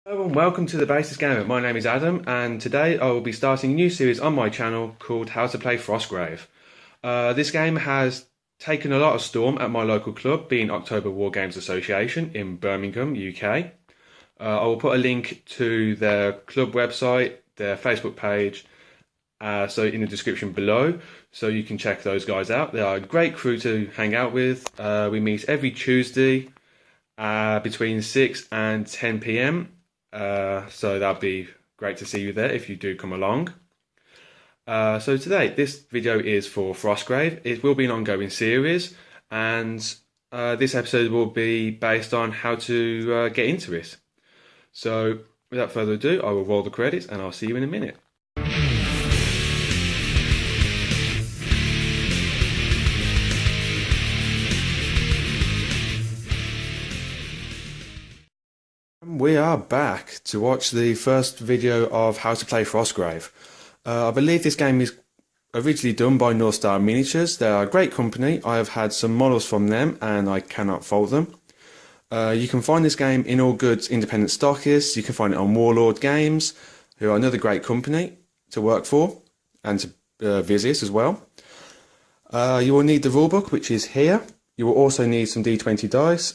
Hello and welcome to the Basis Gamer. My name is Adam, and today I will be starting a new series on my channel called How to Play Frostgrave. This game has taken a lot of storm at my local club, being October War Games Association in Birmingham, UK. I will put a link to their club website, their Facebook page, so in the description below, so you can check those guys out. They are a great crew to hang out with. We meet every Tuesday between 6 and 10 p.m. So that'd be great to see you there if you do come along. So today, this video is for Frostgrave. It will be an ongoing series, and this episode will be based on how to get into it. So without further ado, I will roll the credits and I'll see you in a minute. We are back to watch the first video of How to Play Frostgrave. I believe this game is originally done by North Star Miniatures. They are a great company. I have had some models from them and I cannot fault them. You can find this game in All Goods independent stockists. You can find it on Warlord Games, who are another great company to work for and to visit as well. You will need the rulebook, which is here. You will also need some D20 dice,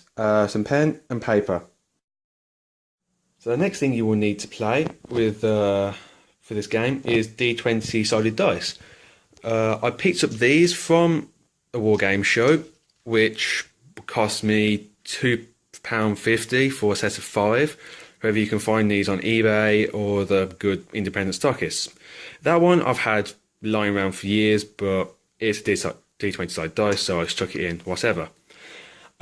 some pen and paper. So the next thing you will need to play with for this game is D20 sided dice. I picked up these from a war game show, which cost me £2.50 for a set of 5. However, you can find these on eBay or the good independent stockists. That one I've had lying around for years, but it's D20 sided dice, so I stuck it in, whatever.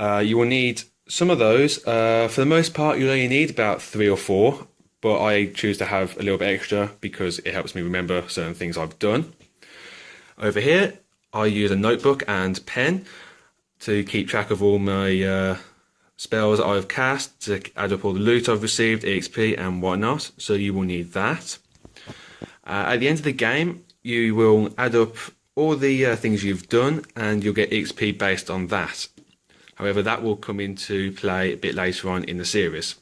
You will need some of those. For the most part, you'll only need about 3 or 4, but I choose to have a little bit extra because it helps me remember certain things I've done. Over here, I use a notebook and pen to keep track of all my spells I've cast, to add up all the loot I've received, EXP and whatnot, so you will need that. At the end of the game, you will add up all the things you've done and you'll get EXP based on that. However, that will come into play a bit later on in the series.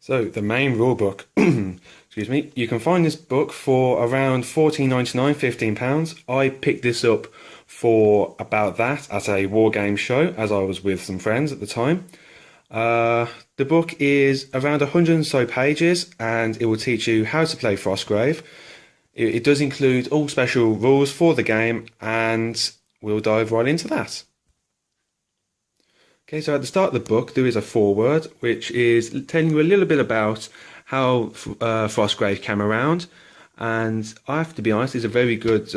So, the main rulebook. Excuse me. You can find this book for around £14.99, £15. I picked this up for about that at a war game show, as I was with some friends at the time. The book is around 100 and so pages, and it will teach you how to play Frostgrave. It does include all special rules for the game, and we'll dive right into that. Okay, so at the start of the book there is a foreword which is telling you a little bit about how Frostgrave came around, and I have to be honest, it's a very good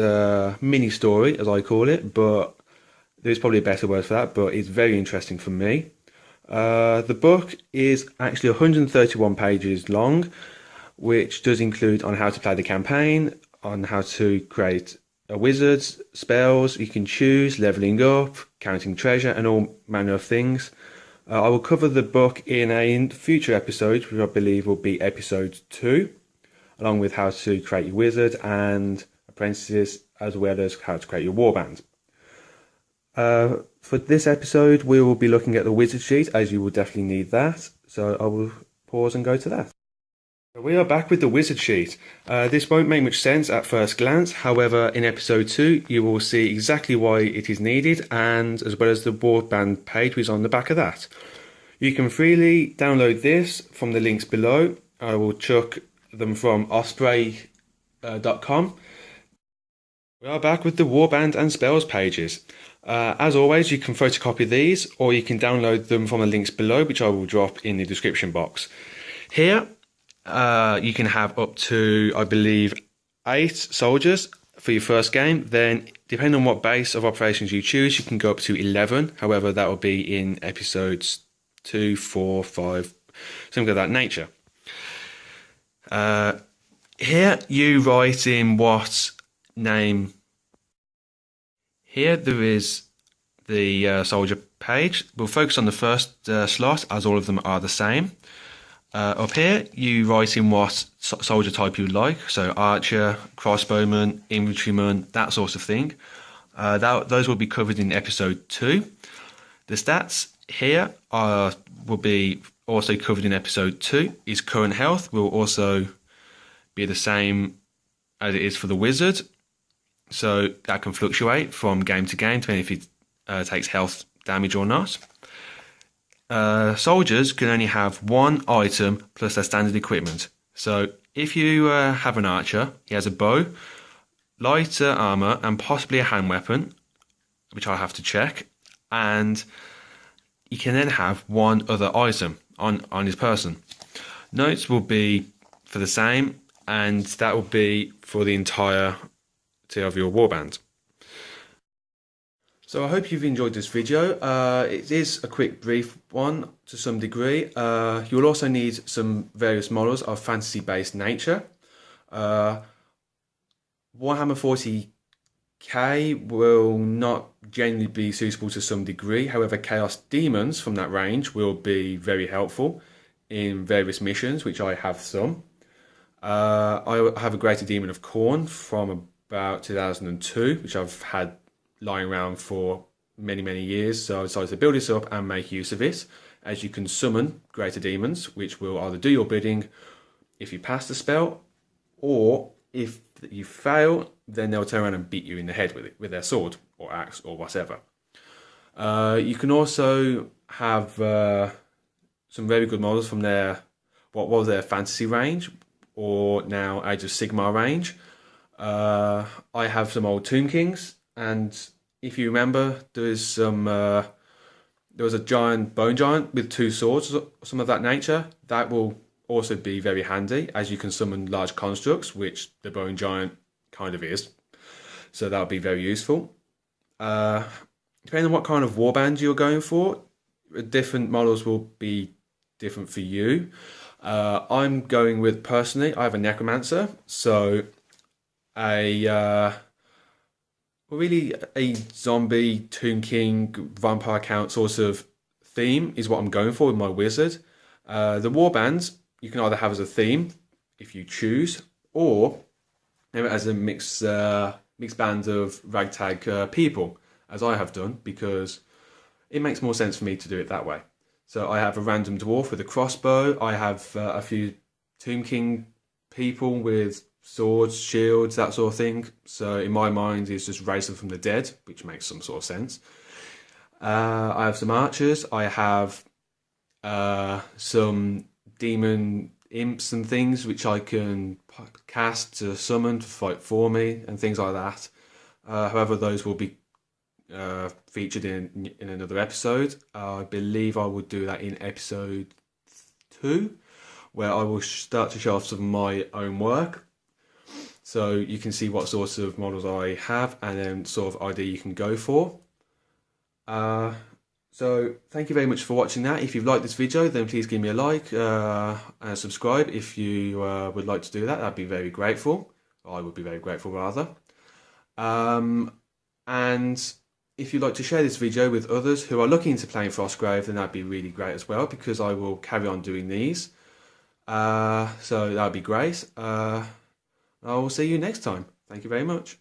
mini story, as I call it, but there's probably a better word for that, but it's very interesting for me. The book is actually 131 pages long, which does include on how to play the campaign, on how to create a wizard, spells you can choose, leveling up, counting treasure, and all manner of things. I will cover the book in a future episode, which I believe will be episode 2, along with how to create your wizard and apprentices, as well as how to create your warband. For this episode, we will be looking at the wizard sheet, as you will definitely need that. So I will pause and go to that. We are back with the wizard sheet. This won't make much sense at first glance, however in episode 2 you will see exactly why it is needed, and as well as the warband page which is on the back of that. You can freely download this from the links below. I will chuck them from osprey.com. We are back with the warband and spells pages. As always, you can photocopy these or you can download them from the links below, which I will drop in the description box. Here you can have up to, I believe, 8 soldiers for your first game. Then, depending on what base of operations you choose, you can go up to 11. However, that will be in episodes 2, 4, 5, something of that nature. Here you write in what name. Here there is the soldier page. We'll focus on the first slot, as all of them are the same. Up here, you write in what soldier type you like, so archer, crossbowman, infantryman, that sort of thing. Those will be covered in episode 2. The stats here will be also covered in episode 2, his current health will also be the same as it is for the wizard. So that can fluctuate from game to game, depending if he takes health damage or not. Soldiers can only have one item plus their standard equipment. So if you have an archer, he has a bow, lighter armor, and possibly a hand weapon, which I have to check. And he can then have one other item on his person. Notes will be for the same, and that will be for the entirety of your warband. So I hope you've enjoyed this video. It is a quick, brief one to some degree. You'll also need some various models of fantasy-based nature. Warhammer 40k will not generally be suitable to some degree. However, Chaos Demons from that range will be very helpful in various missions, which I have some. I have a Greater Demon of Khorne from about 2002, which I've had lying around for many years, so I decided to build this up and make use of it, as you can summon greater demons which will either do your bidding if you pass the spell, or if you fail, then they'll turn around and beat you in the head with their sword or axe or whatever. You can also have some very good models from their what was their fantasy range, or now Age of Sigmar range. I have some old Tomb Kings, and if you remember, there was a giant bone giant with 2 swords, or some of that nature. That will also be very handy, as you can summon large constructs, which the bone giant kind of is. So that'll be very useful. Depending on what kind of warband you're going for, different models will be different for you. I'm going with, personally, I have a necromancer, so really a zombie, Tomb King, vampire count sort of theme is what I'm going for with my wizard. The warbands you can either have as a theme if you choose, or as a mixed band of ragtag people, as I have done, because it makes more sense for me to do it that way. So I have a random dwarf with a crossbow. I have a few Tomb King people with swords, shields, that sort of thing. So in my mind, it's just raise them from the dead, which makes some sort of sense. I have some archers. I have some demon imps and things which I can cast to summon to fight for me and things like that. However, those will be featured in another episode. I believe I would do that in episode 2, where I will start to show off some of my own work. So you can see what sorts of models I have and then sort of idea you can go for. So thank you very much for watching that. If you've liked this video, then please give me a like and subscribe if you would like to do that. I'd be very grateful. I would be very grateful rather. And if you'd like to share this video with others who are looking into playing Frostgrave, then that'd be really great as well, because I will carry on doing these. So that'd be great. I will see you next time. Thank you very much.